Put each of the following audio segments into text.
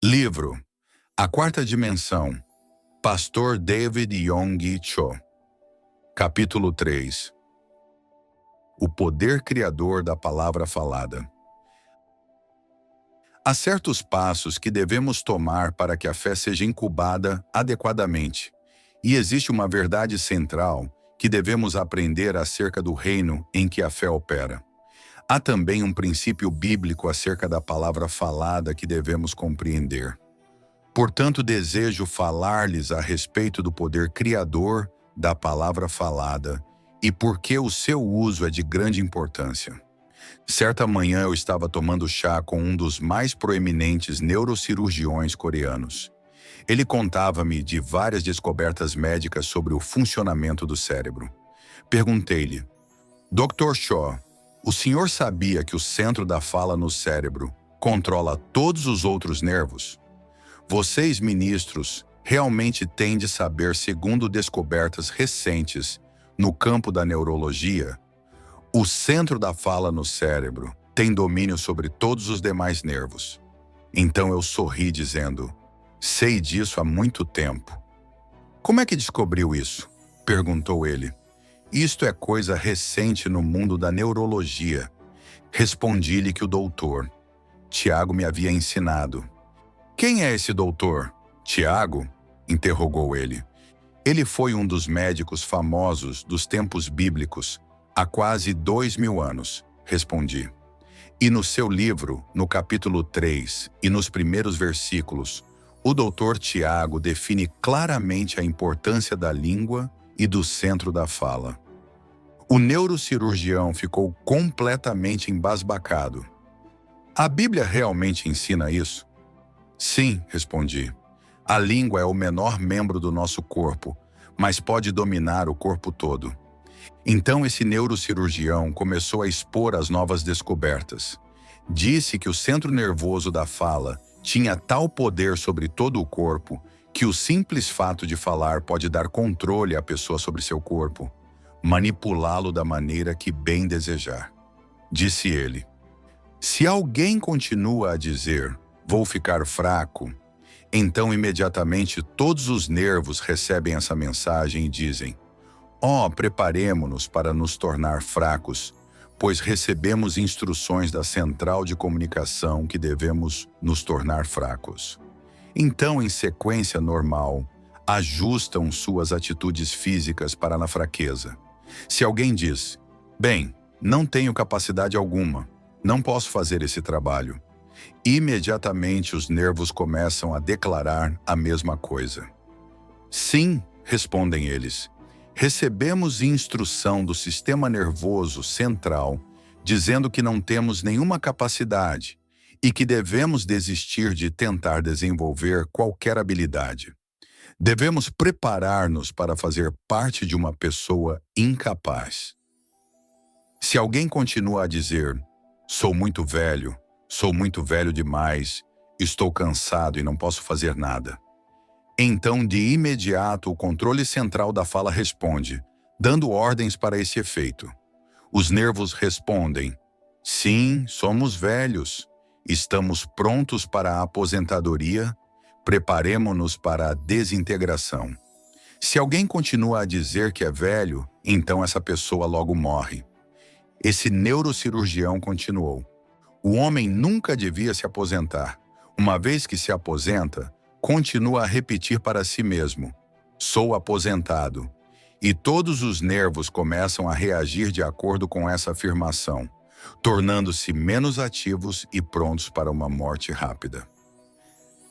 Livro A Quarta Dimensão, Pastor David Yonggi Cho. Capítulo 3. O poder criador da palavra falada. Há certos passos que devemos tomar para que a fé seja incubada adequadamente, e existe uma verdade central que devemos aprender acerca do reino em que a fé opera. Há também um princípio bíblico acerca da palavra falada que devemos compreender. Portanto, desejo falar-lhes a respeito do poder criador da palavra falada e por que o seu uso é de grande importância. Certa manhã eu estava tomando chá com um dos mais proeminentes neurocirurgiões coreanos. Ele contava-me de várias descobertas médicas sobre o funcionamento do cérebro. Perguntei-lhe: Dr. Cho, o senhor sabia que o centro da fala no cérebro controla todos os outros nervos? Vocês, ministros, realmente têm de saber, segundo descobertas recentes no campo da neurologia, o centro da fala no cérebro tem domínio sobre todos os demais nervos. Então eu sorri dizendo: sei disso há muito tempo. Como é que descobriu isso? Perguntou ele. Isto é coisa recente no mundo da neurologia. Respondi-lhe que o doutor Tiago me havia ensinado. Quem é esse doutor? Tiago? Interrogou ele. Ele foi um dos médicos famosos dos tempos bíblicos, há quase 2000 anos, respondi. E no seu livro, no capítulo 3 e nos primeiros versículos, o doutor Tiago define claramente a importância da língua e do centro da fala. O neurocirurgião ficou completamente embasbacado. A Bíblia realmente ensina isso? Sim, respondi. A língua é o menor membro do nosso corpo, mas pode dominar o corpo todo. Então esse neurocirurgião começou a expor as novas descobertas. Disse que o centro nervoso da fala tinha tal poder sobre todo o corpo que o simples fato de falar pode dar controle à pessoa sobre seu corpo, manipulá-lo da maneira que bem desejar. Disse ele: se alguém continua a dizer, vou ficar fraco, então imediatamente todos os nervos recebem essa mensagem e dizem: preparemo-nos para nos tornar fracos, pois recebemos instruções da central de comunicação que devemos nos tornar fracos. Então, em sequência normal, ajustam suas atitudes físicas para na fraqueza. Se alguém diz: bem, não tenho capacidade alguma, não posso fazer esse trabalho, imediatamente os nervos começam a declarar a mesma coisa. Sim, respondem eles, recebemos instrução do sistema nervoso central dizendo que não temos nenhuma capacidade e que devemos desistir de tentar desenvolver qualquer habilidade. Devemos preparar-nos para fazer parte de uma pessoa incapaz. Se alguém continua a dizer: sou muito velho demais, estou cansado e não posso fazer nada, então de imediato o controle central da fala responde, dando ordens para esse efeito. Os nervos respondem: sim, somos velhos, estamos prontos para a aposentadoria, preparemo-nos para a desintegração. Se alguém continua a dizer que é velho, então essa pessoa logo morre. Esse neurocirurgião continuou: o homem nunca devia se aposentar. Uma vez que se aposenta, continua a repetir para si mesmo: sou aposentado. E todos os nervos começam a reagir de acordo com essa afirmação, tornando-se menos ativos e prontos para uma morte rápida.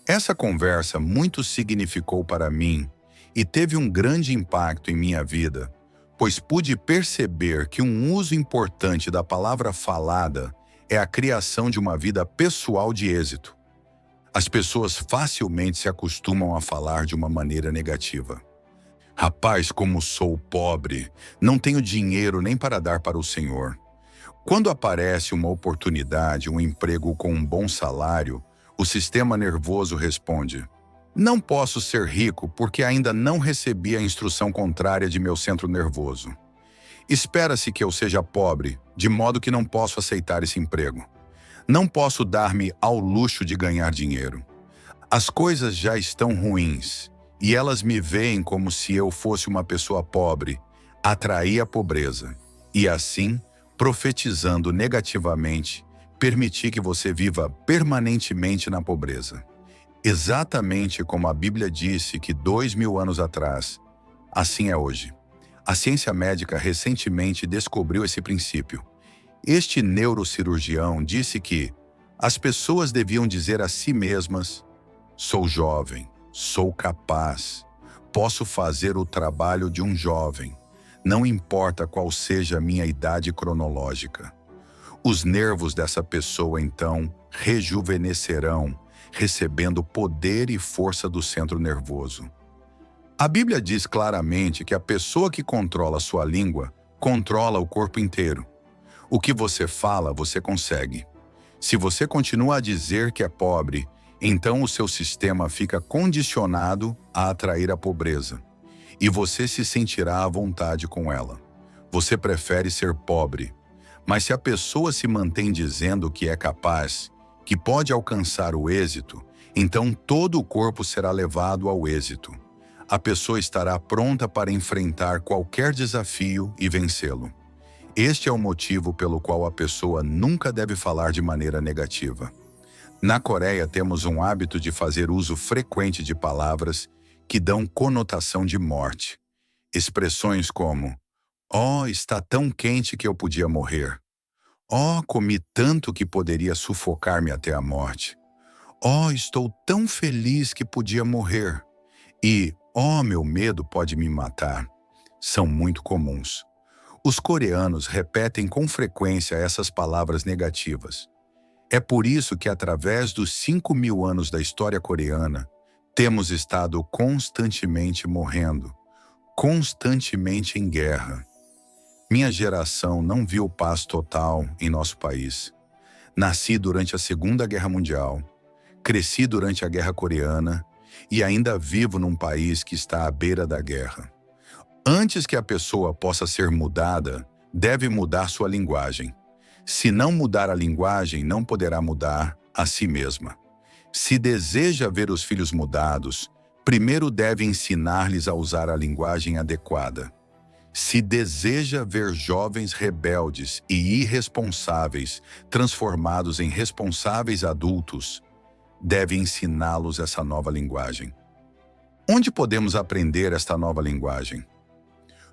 Essa conversa muito significou para mim e teve um grande impacto em minha vida, pois pude perceber que um uso importante da palavra falada é a criação de uma vida pessoal de êxito. As pessoas facilmente se acostumam a falar de uma maneira negativa. Rapaz, como sou pobre, não tenho dinheiro nem para dar para o Senhor. Quando aparece uma oportunidade, um emprego com um bom salário, o sistema nervoso responde: não posso ser rico porque ainda não recebi a instrução contrária de meu centro nervoso. Espera-se que eu seja pobre, de modo que não posso aceitar esse emprego. Não posso dar-me ao luxo de ganhar dinheiro. As coisas já estão ruins, e elas me veem como se eu fosse uma pessoa pobre, atrair a pobreza, e assim, profetizando negativamente, permitir que você viva permanentemente na pobreza. Exatamente como a Bíblia disse que 2000 anos atrás, assim é hoje. A ciência médica recentemente descobriu esse princípio. Este neurocirurgião disse que as pessoas deviam dizer a si mesmas: sou jovem, sou capaz, posso fazer o trabalho de um jovem, não importa qual seja a minha idade cronológica. Os nervos dessa pessoa, então, rejuvenescerão, recebendo poder e força do centro nervoso. A Bíblia diz claramente que a pessoa que controla sua língua controla o corpo inteiro. O que você fala, você consegue. Se você continua a dizer que é pobre, então o seu sistema fica condicionado a atrair a pobreza. E você se sentirá à vontade com ela. Você prefere ser pobre. Mas se a pessoa se mantém dizendo que é capaz, que pode alcançar o êxito, então todo o corpo será levado ao êxito. A pessoa estará pronta para enfrentar qualquer desafio e vencê-lo. Este é o motivo pelo qual a pessoa nunca deve falar de maneira negativa. Na Coreia, temos um hábito de fazer uso frequente de palavras que dão conotação de morte. Expressões como: "Oh, está tão quente que eu podia morrer." "Oh, comi tanto que poderia sufocar-me até a morte." "Oh, estou tão feliz que podia morrer." E "Oh, meu medo pode me matar." São muito comuns. Os coreanos repetem com frequência essas palavras negativas. É por isso que, através dos 5.000 anos da história coreana, temos estado constantemente morrendo, constantemente em guerra. Minha geração não viu paz total em nosso país. Nasci durante a Segunda Guerra Mundial, cresci durante a Guerra Coreana e ainda vivo num país que está à beira da guerra. Antes que a pessoa possa ser mudada, deve mudar sua linguagem. Se não mudar a linguagem, não poderá mudar a si mesma. Se deseja ver os filhos mudados, primeiro deve ensinar-lhes a usar a linguagem adequada. Se deseja ver jovens rebeldes e irresponsáveis transformados em responsáveis adultos, deve ensiná-los essa nova linguagem. Onde podemos aprender esta nova linguagem?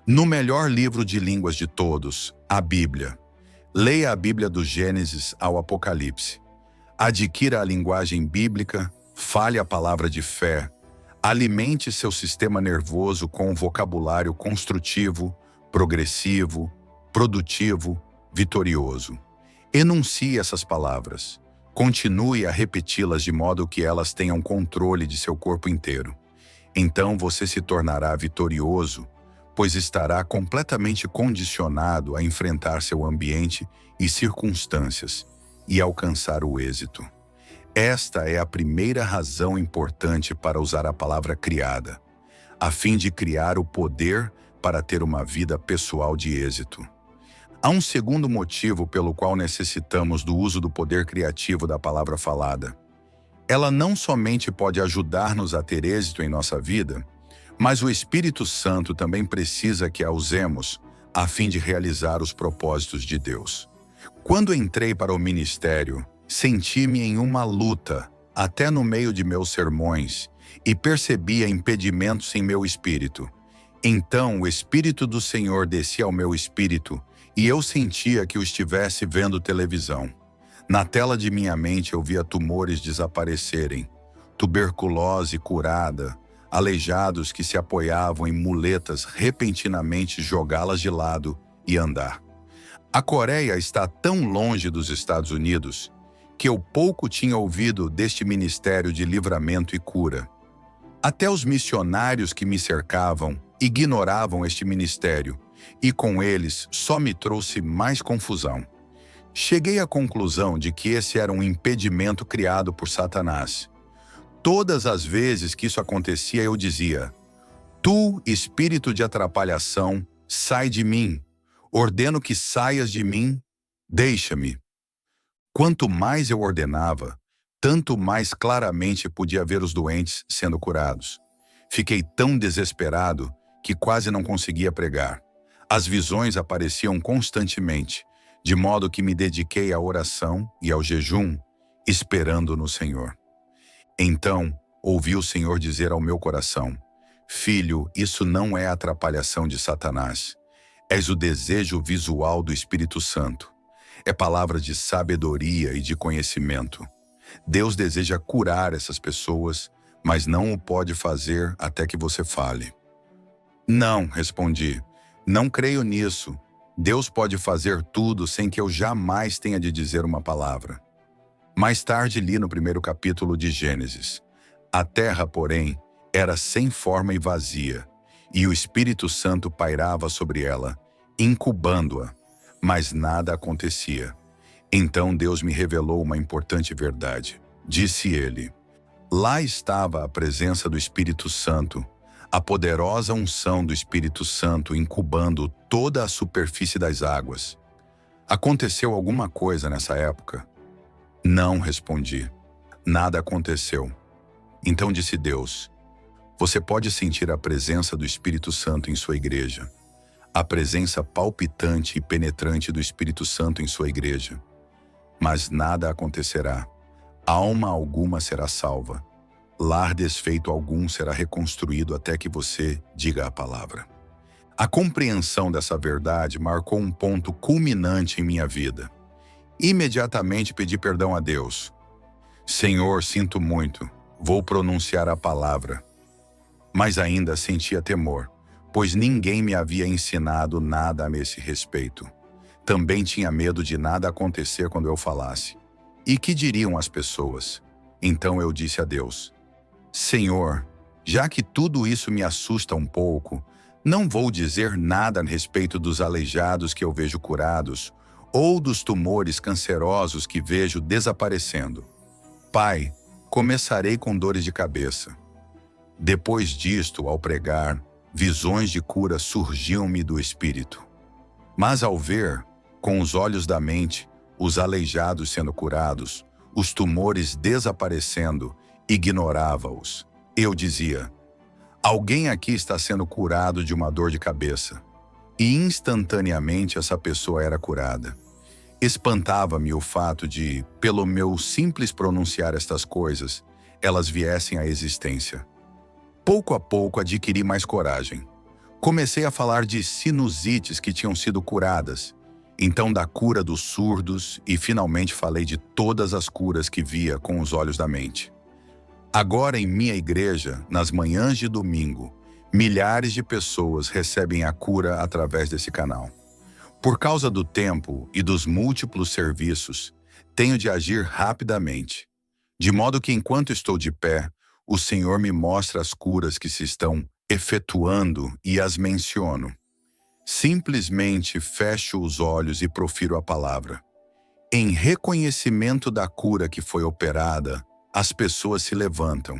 No melhor livro de línguas de todos, a Bíblia. Leia a Bíblia do Gênesis ao Apocalipse. Adquira a linguagem bíblica, fale a palavra de fé, alimente seu sistema nervoso com um vocabulário construtivo, progressivo, produtivo, vitorioso. Enuncie essas palavras. Continue a repeti-las de modo que elas tenham controle de seu corpo inteiro. Então você se tornará vitorioso, pois estará completamente condicionado a enfrentar seu ambiente e circunstâncias e alcançar o êxito. Esta é a primeira razão importante para usar a palavra criada, a fim de criar o poder para ter uma vida pessoal de êxito. Há um segundo motivo pelo qual necessitamos do uso do poder criativo da palavra falada. Ela não somente pode ajudar-nos a ter êxito em nossa vida, mas o Espírito Santo também precisa que a usemos a fim de realizar os propósitos de Deus. Quando entrei para o ministério, senti-me em uma luta, até no meio de meus sermões, e percebia impedimentos em meu espírito. Então o Espírito do Senhor descia ao meu espírito e eu sentia que eu estivesse vendo televisão. Na tela de minha mente eu via tumores desaparecerem, tuberculose curada, aleijados que se apoiavam em muletas repentinamente jogá-las de lado e andar. A Coreia está tão longe dos Estados Unidos que eu pouco tinha ouvido deste ministério de livramento e cura. Até os missionários que me cercavam ignoravam este ministério e com eles só me trouxe mais confusão. Cheguei à conclusão de que esse era um impedimento criado por Satanás. Todas as vezes que isso acontecia, eu dizia: "Tu, espírito de atrapalhação, sai de mim. Ordeno que saias de mim, deixa-me." Quanto mais eu ordenava, tanto mais claramente podia ver os doentes sendo curados. Fiquei tão desesperado que quase não conseguia pregar. As visões apareciam constantemente, de modo que me dediquei à oração e ao jejum, esperando no Senhor. Então, ouvi o Senhor dizer ao meu coração: Filho, isso não é atrapalhação de Satanás. És o desejo visual do Espírito Santo. É palavra de sabedoria e de conhecimento. Deus deseja curar essas pessoas, mas não o pode fazer até que você fale. Não, respondi. Não creio nisso. Deus pode fazer tudo sem que eu jamais tenha de dizer uma palavra. Mais tarde li no primeiro capítulo de Gênesis. A terra, porém, era sem forma e vazia, e o Espírito Santo pairava sobre ela, incubando-a, mas nada acontecia. Então Deus me revelou uma importante verdade. Disse ele: lá estava a presença do Espírito Santo, a poderosa unção do Espírito Santo incubando toda a superfície das águas. Aconteceu alguma coisa nessa época? Não, respondi. Nada aconteceu. Então disse Deus: você pode sentir a presença do Espírito Santo em sua igreja. A presença palpitante e penetrante do Espírito Santo em sua igreja. Mas nada acontecerá. Alma alguma será salva. Lar desfeito algum será reconstruído até que você diga a palavra. A compreensão dessa verdade marcou um ponto culminante em minha vida. Imediatamente pedi perdão a Deus. Senhor, sinto muito. Vou pronunciar a palavra. Mas ainda sentia temor, pois ninguém me havia ensinado nada a esse respeito. Também tinha medo de nada acontecer quando eu falasse. E que diriam as pessoas? Então eu disse a Deus: Senhor, já que tudo isso me assusta um pouco, não vou dizer nada a respeito dos aleijados que eu vejo curados, ou dos tumores cancerosos que vejo desaparecendo. Pai, começarei com dores de cabeça. Depois disto, ao pregar, visões de cura surgiam-me do Espírito. Mas ao ver, com os olhos da mente, os aleijados sendo curados, os tumores desaparecendo, ignorava-os. Eu dizia: alguém aqui está sendo curado de uma dor de cabeça. E instantaneamente essa pessoa era curada. Espantava-me o fato de, pelo meu simples pronunciar estas coisas, elas viessem à existência. Pouco a pouco adquiri mais coragem. Comecei a falar de sinusites que tinham sido curadas, então da cura dos surdos e finalmente falei de todas as curas que via com os olhos da mente. Agora em minha igreja, nas manhãs de domingo, milhares de pessoas recebem a cura através desse canal. Por causa do tempo e dos múltiplos serviços, tenho de agir rapidamente, de modo que enquanto estou de pé, o Senhor me mostra as curas que se estão efetuando e as menciono. Simplesmente fecho os olhos e profiro a palavra. Em reconhecimento da cura que foi operada, as pessoas se levantam.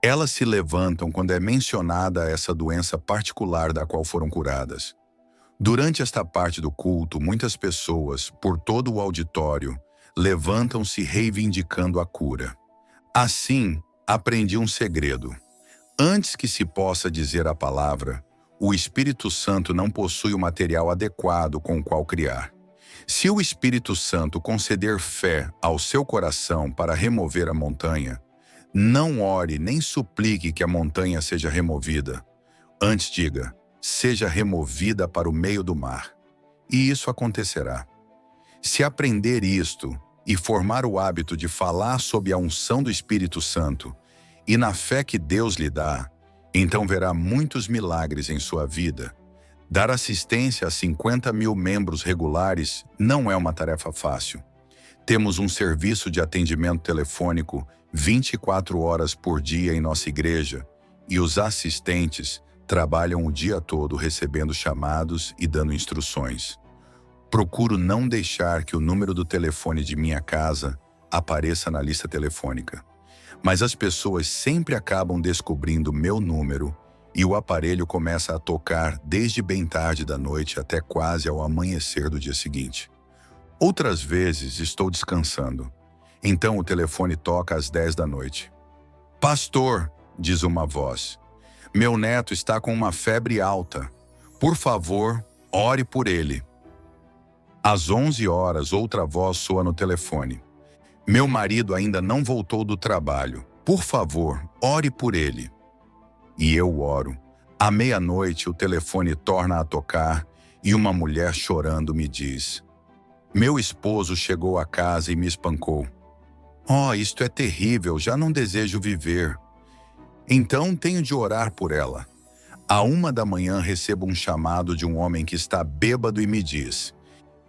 Elas se levantam quando é mencionada essa doença particular da qual foram curadas. Durante esta parte do culto, muitas pessoas, por todo o auditório, levantam-se reivindicando a cura. Assim, aprendi um segredo. Antes que se possa dizer a palavra, o Espírito Santo não possui o material adequado com o qual criar. Se o Espírito Santo conceder fé ao seu coração para remover a montanha, não ore nem suplique que a montanha seja removida. Antes diga: seja removida para o meio do mar. E isso acontecerá. Se aprender isto e formar o hábito de falar sob a unção do Espírito Santo e na fé que Deus lhe dá, então verá muitos milagres em sua vida. Dar assistência a 50 mil membros regulares não é uma tarefa fácil. Temos um serviço de atendimento telefônico 24 horas por dia em nossa igreja e os assistentes trabalham o dia todo recebendo chamados e dando instruções. Procuro não deixar que o número do telefone de minha casa apareça na lista telefônica. Mas as pessoas sempre acabam descobrindo meu número e o aparelho começa a tocar desde bem tarde da noite até quase ao amanhecer do dia seguinte. Outras vezes estou descansando. Então o telefone toca às 10 da noite. Pastor, diz uma voz, meu neto está com uma febre alta. Por favor, ore por ele. Às 11 horas, outra voz soa no telefone. Meu marido ainda não voltou do trabalho. Por favor, ore por ele. E eu oro. À meia-noite, o telefone torna a tocar e uma mulher chorando me diz: meu esposo chegou a casa e me espancou. Oh, isto é terrível, já não desejo viver. Então tenho de orar por ela. À 1 da manhã recebo um chamado de um homem que está bêbado e me diz: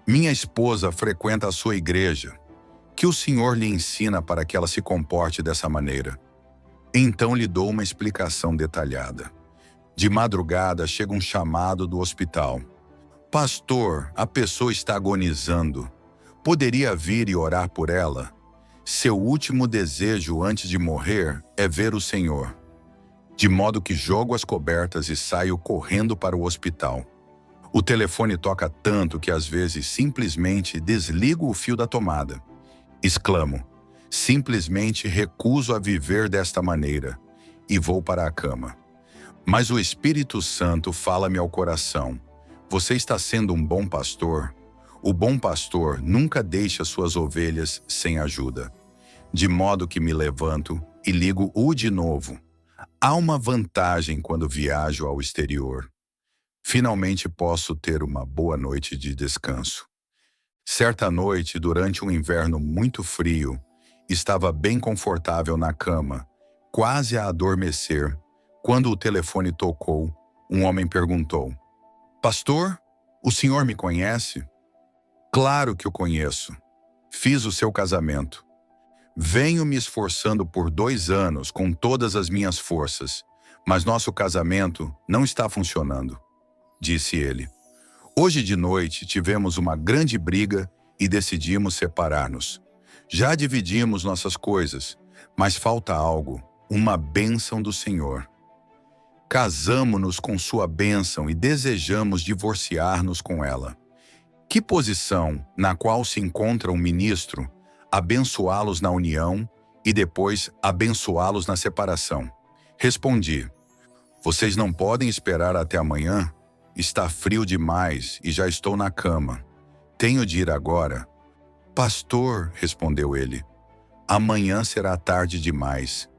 minha esposa frequenta a sua igreja. Que o Senhor lhe ensina para que ela se comporte dessa maneira? Então lhe dou uma explicação detalhada. De madrugada chega um chamado do hospital. Pastor, a pessoa está agonizando. Poderia vir e orar por ela? Seu último desejo antes de morrer é ver o Senhor. De modo que jogo as cobertas e saio correndo para o hospital. O telefone toca tanto que às vezes simplesmente desligo o fio da tomada. Exclamo: simplesmente recuso a viver desta maneira, e vou para a cama. Mas o Espírito Santo fala-me ao coração: você está sendo um bom pastor? O bom pastor nunca deixa suas ovelhas sem ajuda. De modo que me levanto e ligo-o de novo. Há uma vantagem quando viajo ao exterior. Finalmente posso ter uma boa noite de descanso. Certa noite, durante um inverno muito frio, estava bem confortável na cama, quase a adormecer, quando o telefone tocou. Um homem perguntou: Pastor, o senhor me conhece? Claro que o conheço. Fiz o seu casamento. Venho me esforçando por 2 anos com todas as minhas forças, mas nosso casamento não está funcionando, disse ele. Hoje de noite tivemos uma grande briga e decidimos separar-nos. Já dividimos nossas coisas, mas falta algo, uma bênção do Senhor. Casamo-nos com sua bênção e desejamos divorciar-nos com ela. Que posição na qual se encontra um ministro, abençoá-los na união e depois abençoá-los na separação? Respondi: vocês não podem esperar até amanhã? Está frio demais e já estou na cama. Tenho de ir agora. Pastor, respondeu ele, amanhã será tarde demais.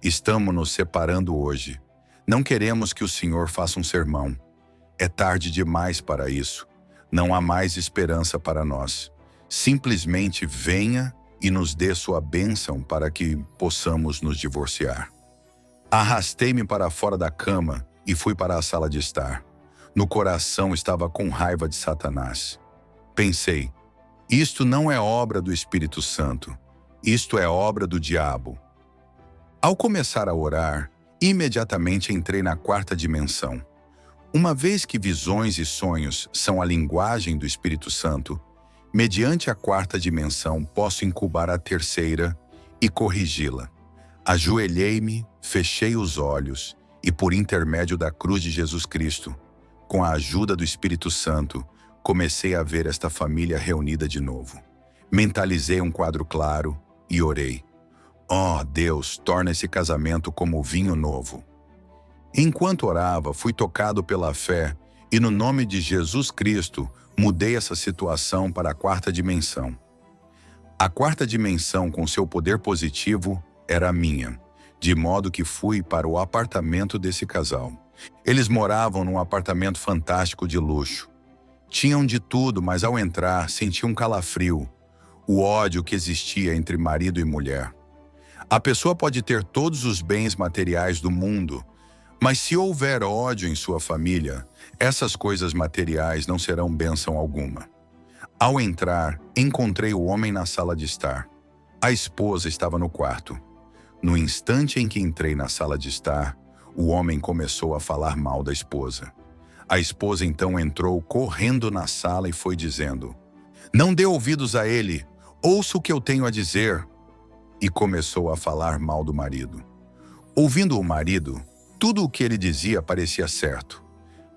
Estamos nos separando hoje. Não queremos que o Senhor faça um sermão. É tarde demais para isso. Não há mais esperança para nós. Simplesmente venha e nos dê sua bênção para que possamos nos divorciar. Arrastei-me para fora da cama e fui para a sala de estar. No coração estava com raiva de Satanás. Pensei: isto não é obra do Espírito Santo. Isto é obra do diabo. Ao começar a orar, imediatamente entrei na 4ª dimensão. Uma vez que visões e sonhos são a linguagem do Espírito Santo, mediante a 4ª dimensão posso incubar a 3ª e corrigi-la. Ajoelhei-me, fechei os olhos e, por intermédio da cruz de Jesus Cristo, com a ajuda do Espírito Santo, comecei a ver esta família reunida de novo. Mentalizei um quadro claro e orei: ó Deus, torna esse casamento como vinho novo. Enquanto orava, fui tocado pela fé e, no nome de Jesus Cristo, mudei essa situação para a 4ª dimensão. A 4ª dimensão, com seu poder positivo, era a minha, de modo que fui para o apartamento desse casal. Eles moravam num apartamento fantástico de luxo. Tinham de tudo, mas ao entrar, senti um calafrio, o ódio que existia entre marido e mulher. A pessoa pode ter todos os bens materiais do mundo, mas se houver ódio em sua família, essas coisas materiais não serão bênção alguma. Ao entrar, encontrei o homem na sala de estar. A esposa estava no quarto. No instante em que entrei na sala de estar, o homem começou a falar mal da esposa. A esposa então entrou correndo na sala e foi dizendo: não dê ouvidos a ele, ouça o que eu tenho a dizer. E começou a falar mal do marido. Ouvindo o marido, tudo o que ele dizia parecia certo.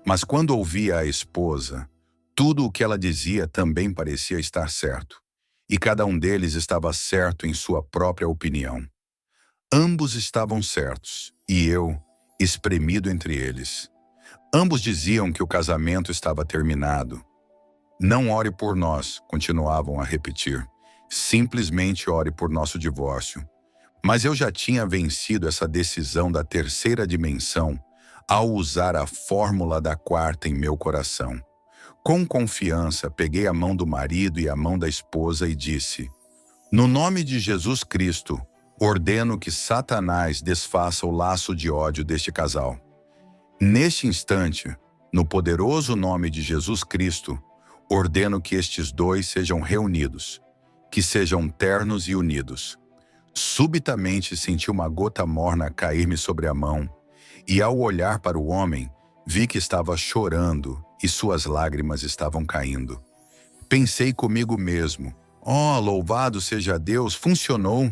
Mas quando ouvia a esposa, tudo o que ela dizia também parecia estar certo. e cada um deles estava certo em sua própria opinião. Ambos estavam certos, e eu, espremido entre eles. Ambos diziam que o casamento estava terminado. Não ore por nós, continuavam a repetir. Simplesmente ore por nosso divórcio. Mas eu já tinha vencido essa decisão da terceira dimensão ao usar a fórmula da quarta em meu coração. Com confiança, peguei a mão do marido e a mão da esposa e disse: no nome de Jesus Cristo, ordeno que Satanás desfaça o laço de ódio deste casal. Neste instante, no poderoso nome de Jesus Cristo, ordeno que estes dois sejam reunidos, que sejam ternos e unidos. Subitamente senti uma gota morna cair-me sobre a mão, e ao olhar para o homem, vi que estava chorando e suas lágrimas estavam caindo. Pensei comigo mesmo: oh, louvado seja Deus, funcionou!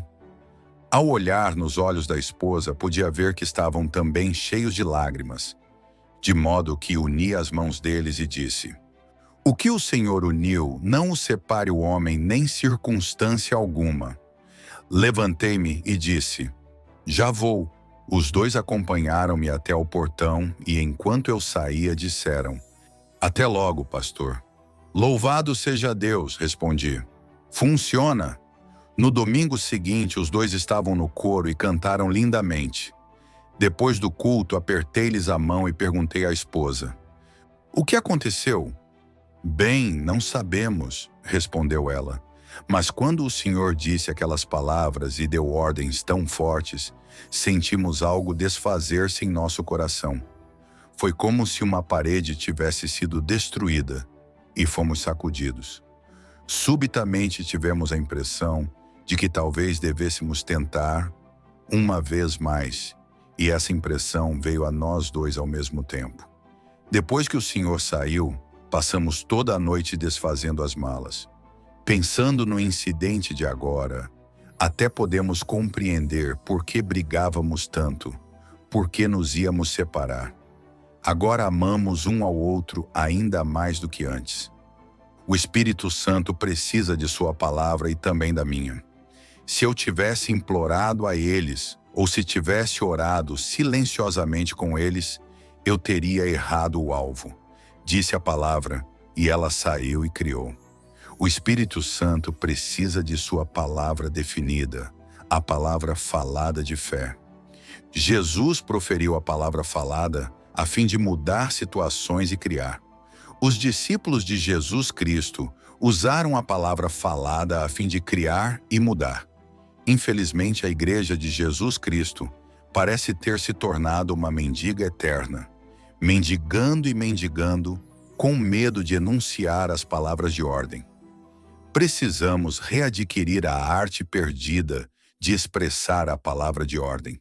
Ao olhar nos olhos da esposa, podia ver que estavam também cheios de lágrimas, de modo que uni as mãos deles e disse: o que o Senhor uniu, não o separe o homem nem circunstância alguma. Levantei-me e disse: já vou. Os dois acompanharam-me até o portão e, enquanto eu saía, disseram: até logo, pastor. Louvado seja Deus, respondi. Funciona. No domingo seguinte, os dois estavam no coro e cantaram lindamente. Depois do culto, apertei-lhes a mão e perguntei à esposa: o que aconteceu? Bem, não sabemos, respondeu ela. Mas quando o Senhor disse aquelas palavras e deu ordens tão fortes, sentimos algo desfazer-se em nosso coração. Foi como se uma parede tivesse sido destruída e fomos sacudidos. Subitamente tivemos a impressão de que talvez devêssemos tentar uma vez mais, e essa impressão veio a nós dois ao mesmo tempo. Depois que o Senhor saiu, passamos toda a noite desfazendo as malas. Pensando no incidente de agora, até podemos compreender por que brigávamos tanto, por que nos íamos separar. Agora amamos um ao outro ainda mais do que antes. O Espírito Santo precisa de sua palavra e também da minha. Se eu tivesse implorado a eles, ou se tivesse orado silenciosamente com eles, eu teria errado o alvo. Disse a palavra, e ela saiu e criou. O Espírito Santo precisa de sua palavra definida, a palavra falada de fé. Jesus proferiu a palavra falada a fim de mudar situações e criar. Os discípulos de Jesus Cristo usaram a palavra falada a fim de criar e mudar. Infelizmente, a Igreja de Jesus Cristo parece ter se tornado uma mendiga eterna, mendigando e mendigando, com medo de enunciar as palavras de ordem. Precisamos readquirir a arte perdida de expressar a palavra de ordem.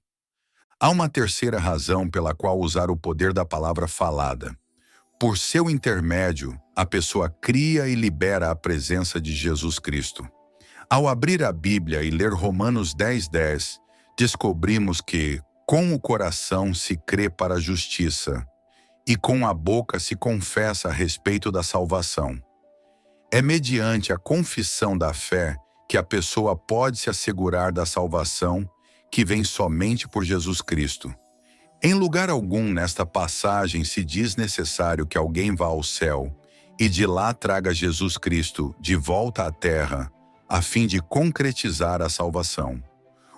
Há uma terceira razão pela qual usar o poder da palavra falada. Por seu intermédio, a pessoa cria e libera a presença de Jesus Cristo. Ao abrir a Bíblia e ler Romanos 10:10, descobrimos que, com o coração se crê para a justiça, e com a boca se confessa a respeito da salvação. É mediante a confissão da fé que a pessoa pode se assegurar da salvação que vem somente por Jesus Cristo. Em lugar algum nesta passagem se diz necessário que alguém vá ao céu e de lá traga Jesus Cristo de volta à terra, a fim de concretizar a salvação.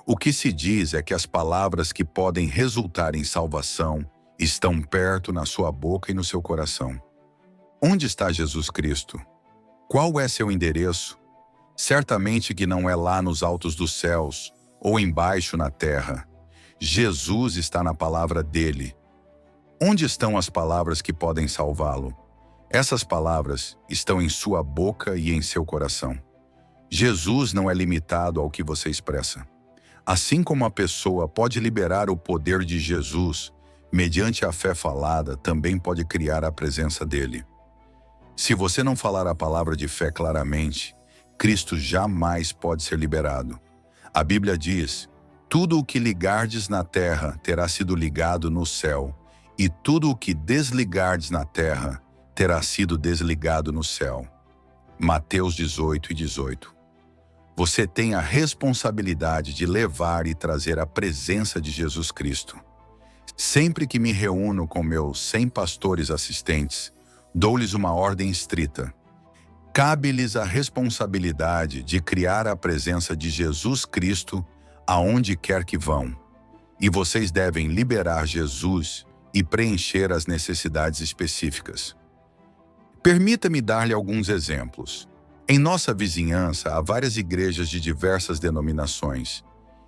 O que se diz é que as palavras que podem resultar em salvação estão perto na sua boca e no seu coração. Onde está Jesus Cristo? Qual é seu endereço? Certamente que não é lá nos altos dos céus ou embaixo na terra. Jesus está na palavra dele. Onde estão as palavras que podem salvá-lo? Essas palavras estão em sua boca e em seu coração. Jesus não é limitado ao que você expressa. Assim como a pessoa pode liberar o poder de Jesus, mediante a fé falada, também pode criar a presença dele. Se você não falar a palavra de fé claramente, Cristo jamais pode ser liberado. A Bíblia diz: tudo o que ligardes na terra terá sido ligado no céu, e tudo o que desligardes na terra terá sido desligado no céu. Mateus 18:18. Você tem a responsabilidade de levar e trazer a presença de Jesus Cristo. Sempre que me reúno com meus 100 pastores assistentes, dou-lhes uma ordem estrita. Cabe-lhes a responsabilidade de criar a presença de Jesus Cristo aonde quer que vão. E vocês devem liberar Jesus e preencher as necessidades específicas. Permita-me dar-lhe alguns exemplos. Em nossa vizinhança há várias igrejas de diversas denominações.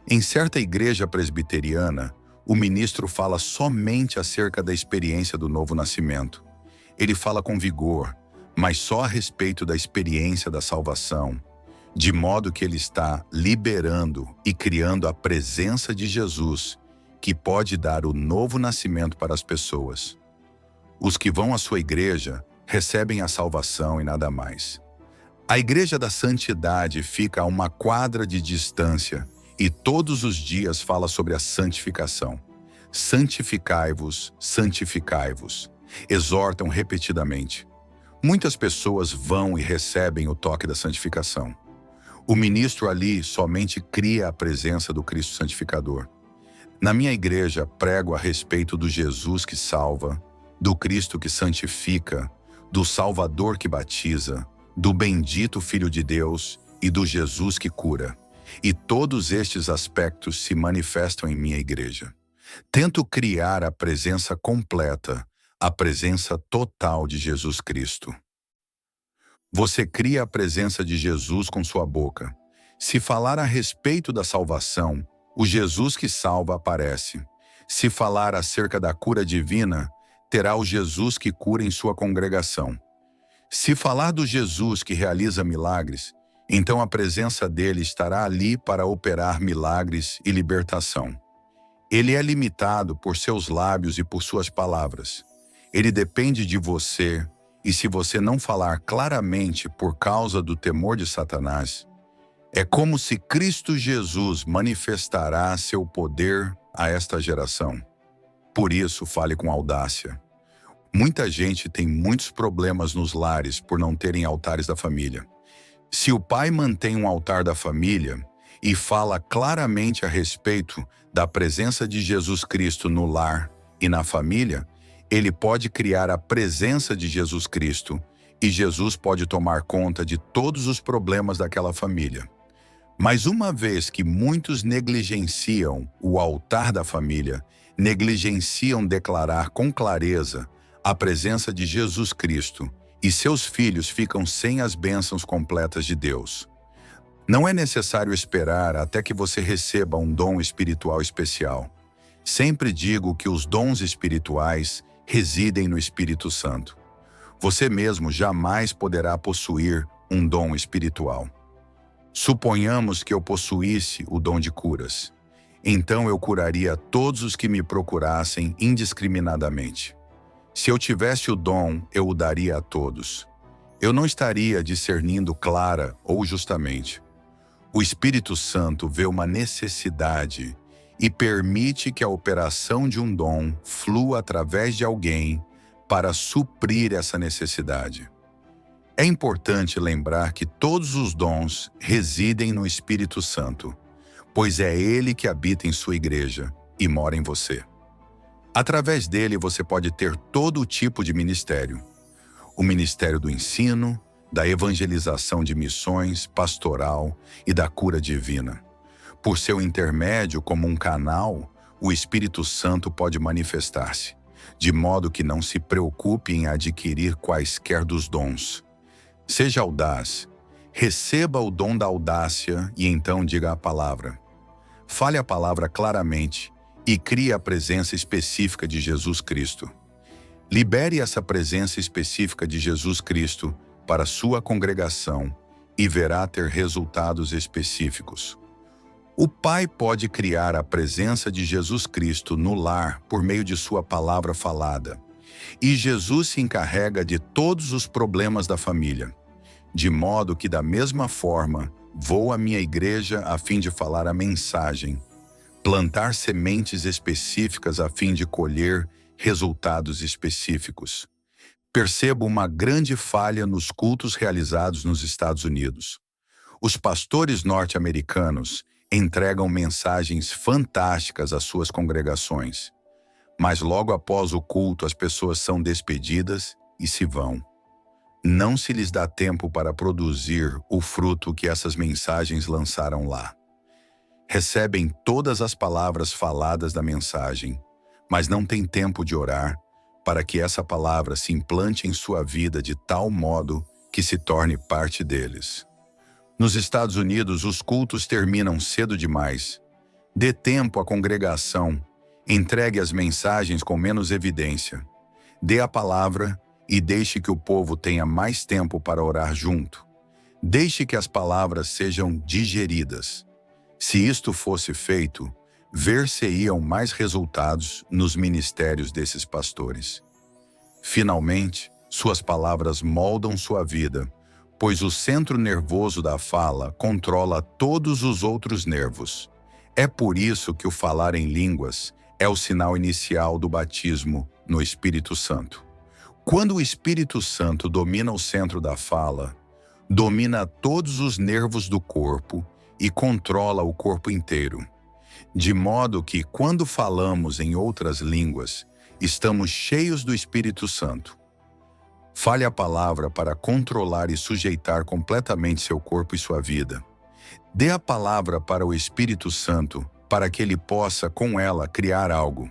Em certa igreja presbiteriana, o ministro fala somente acerca da experiência do novo nascimento. Ele fala com vigor, mas só a respeito da experiência da salvação, de modo que ele está liberando e criando a presença de Jesus, que pode dar o novo nascimento para as pessoas. Os que vão à sua igreja recebem a salvação e nada mais. A igreja da santidade fica a uma quadra de distância e todos os dias fala sobre a santificação. Santificai-vos, santificai-vos. Exortam repetidamente. Muitas pessoas vão e recebem o toque da santificação. O ministro ali somente cria a presença do Cristo santificador. Na minha igreja, prego a respeito do Jesus que salva, do Cristo que santifica, do Salvador que batiza, do bendito Filho de Deus e do Jesus que cura. E todos estes aspectos se manifestam em minha igreja. Tento criar a presença completa, a presença total de Jesus Cristo. Você cria a presença de Jesus com sua boca. Se falar a respeito da salvação, o Jesus que salva aparece. Se falar acerca da cura divina, terá o Jesus que cura em sua congregação. Se falar do Jesus que realiza milagres, então a presença dele estará ali para operar milagres e libertação. Ele é limitado por seus lábios e por suas palavras. Ele depende de você, e se você não falar claramente por causa do temor de Satanás, é como se Cristo Jesus manifestará seu poder a esta geração. Por isso, fale com audácia. Muita gente tem muitos problemas nos lares por não terem altares da família. Se o pai mantém um altar da família e fala claramente a respeito da presença de Jesus Cristo no lar e na família, ele pode criar a presença de Jesus Cristo e Jesus pode tomar conta de todos os problemas daquela família. Mas uma vez que muitos negligenciam o altar da família, negligenciam declarar com clareza a presença de Jesus Cristo, e seus filhos ficam sem as bênçãos completas de Deus. Não é necessário esperar até que você receba um dom espiritual especial. Sempre digo que os dons espirituais residem no Espírito Santo. Você mesmo jamais poderá possuir um dom espiritual. Suponhamos que eu possuísse o dom de curas. Então eu curaria todos os que me procurassem indiscriminadamente. Se eu tivesse o dom, eu o daria a todos. Eu não estaria discernindo clara ou justamente. O Espírito Santo vê uma necessidade e permite que a operação de um dom flua através de alguém para suprir essa necessidade. É importante lembrar que todos os dons residem no Espírito Santo, pois é ele que habita em sua igreja e mora em você. Através dele você pode ter todo tipo de ministério. O ministério do ensino, da evangelização de missões, pastoral e da cura divina. Por seu intermédio, como um canal, o Espírito Santo pode manifestar-se, de modo que não se preocupe em adquirir quaisquer dos dons. Seja audaz, receba o dom da audácia e então diga a palavra. Fale a palavra claramente e crie a presença específica de Jesus Cristo. Libere essa presença específica de Jesus Cristo para sua congregação e verá ter resultados específicos. O Pai pode criar a presença de Jesus Cristo no lar por meio de sua palavra falada. E Jesus se encarrega de todos os problemas da família. De modo que, da mesma forma, vou à minha igreja a fim de falar a mensagem, plantar sementes específicas a fim de colher resultados específicos. Percebo uma grande falha nos cultos realizados nos Estados Unidos. Os pastores norte-americanos entregam mensagens fantásticas às suas congregações, mas logo após o culto as pessoas são despedidas e se vão. Não se lhes dá tempo para produzir o fruto que essas mensagens lançaram lá. Recebem todas as palavras faladas da mensagem, mas não têm tempo de orar para que essa palavra se implante em sua vida de tal modo que se torne parte deles. Nos Estados Unidos, os cultos terminam cedo demais. Dê tempo à congregação, entregue as mensagens com menos evidência. Dê a palavra e deixe que o povo tenha mais tempo para orar junto. Deixe que as palavras sejam digeridas. Se isto fosse feito, ver-se-iam mais resultados nos ministérios desses pastores. Finalmente, suas palavras moldam sua vida, pois o centro nervoso da fala controla todos os outros nervos. É por isso que o falar em línguas é o sinal inicial do batismo no Espírito Santo. Quando o Espírito Santo domina o centro da fala, domina todos os nervos do corpo e controla o corpo inteiro. De modo que, quando falamos em outras línguas, estamos cheios do Espírito Santo. Fale a palavra para controlar e sujeitar completamente seu corpo e sua vida. Dê a palavra para o Espírito Santo para que ele possa, com ela, criar algo.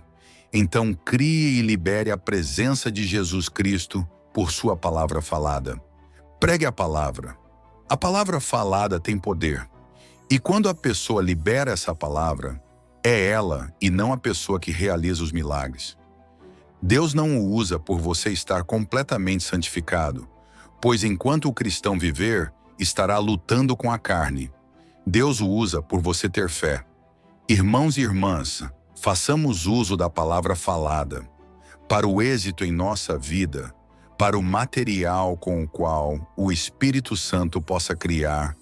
Então, crie e libere a presença de Jesus Cristo por sua palavra falada. Pregue a palavra. A palavra falada tem poder. E quando a pessoa libera essa palavra, é ela e não a pessoa que realiza os milagres. Deus não o usa por você estar completamente santificado, pois enquanto o cristão viver, estará lutando com a carne. Deus o usa por você ter fé. Irmãos e irmãs, façamos uso da palavra falada, para o êxito em nossa vida, para o material com o qual o Espírito Santo possa criar,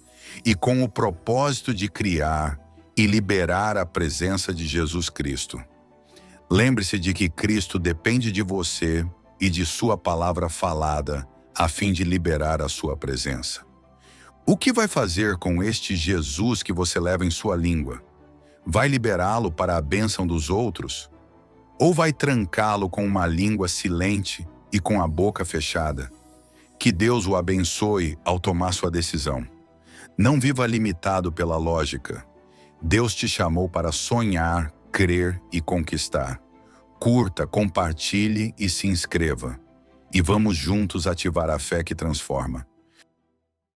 e com o propósito de criar e liberar a presença de Jesus Cristo. Lembre-se de que Cristo depende de você e de sua palavra falada a fim de liberar a sua presença. O que vai fazer com este Jesus que você leva em sua língua? Vai liberá-lo para a bênção dos outros? Ou vai trancá-lo com uma língua silente e com a boca fechada? Que Deus o abençoe ao tomar sua decisão. Não viva limitado pela lógica. Deus te chamou para sonhar, crer e conquistar. Curta, compartilhe e se inscreva. E vamos juntos ativar a fé que transforma.